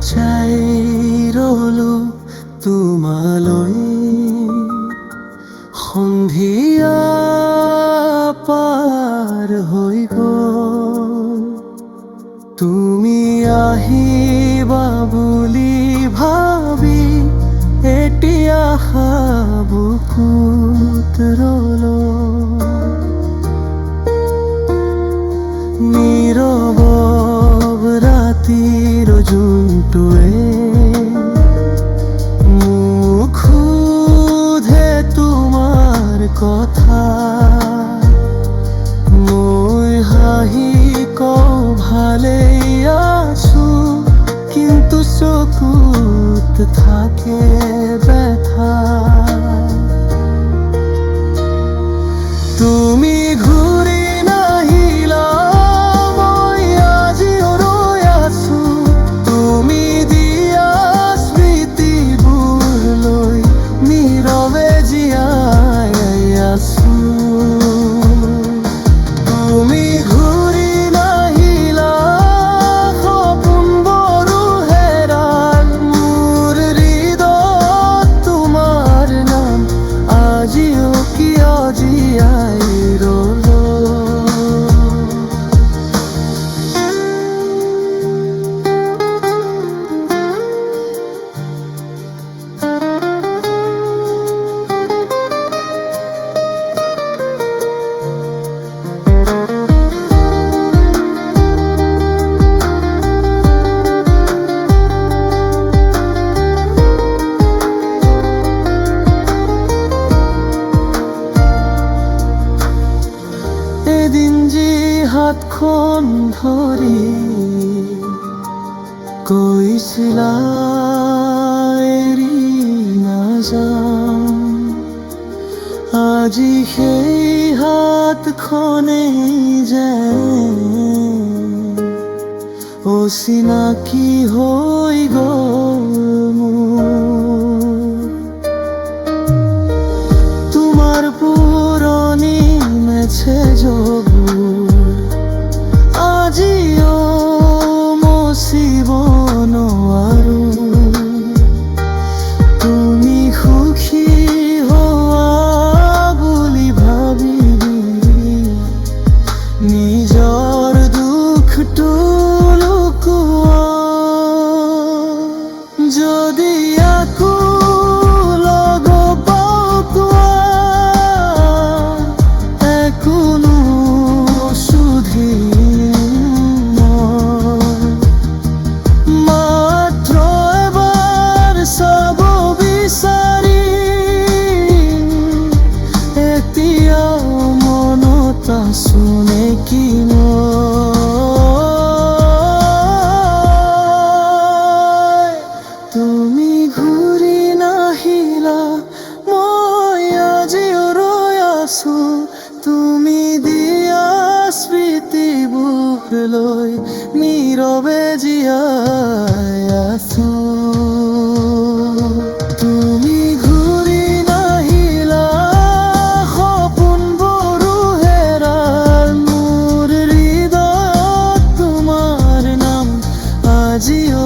চাই ৰলো তোমালৈ সন্ধিয়া পাৰ হৈ গ'ল তুমি আহিবা বুলি ভাবি এতিয়া বুকুত ৰলো নীৰৱ ৰাতিৰ জোনটোৱে মোক সোধে তোমাৰ কথা মই হাঁহি কওঁ ভালেই আছো কিন্তু চকুত থাকে ব্যথা তুমি ঘূৰি নাহিলা মই আজিও ৰৈ আছো তুমি দিয়া স্মৃতিবোৰ লৈ নীৰৱে জীয়াই আছো তুমি ঘূৰি নাহিলা সপোনবোৰো হেৰাল মোৰ হৃদয়ত তোমাৰ নাম আজিও কিয় জীয়াই ৰ'লো এদিন যি হাতখন ধৰি কৈছিলা এৰি নাযাম আজি সেই হাতখনেই যেন অচিনাকি হৈ গ'ল মোৰ তোমাৰ পুৰণি মেছেজবোৰ আজিও মচিব নোৱাৰো তুমি সুখী হোৱা বুলি ভাবি নিজৰ দুখটো লুকুৱা যদি আকৌ লগ পাওঁ কোৱা কোনো সুধিম মাত্ৰ এবাৰ চাব বিচাৰিম এতিয়াও মনত আছো নেকি তুমি ঘূৰি নাহিলা মই আজিও ৰৈ আছো তুমি দিয়া স্মৃতিবোৰ লৈ নীৰৱে জীয়াই আছো তুমি ঘূৰি নাহিলা সপোনবোৰো হেৰাল মোৰ হৃদয়ত তোমাৰ নাম আজিও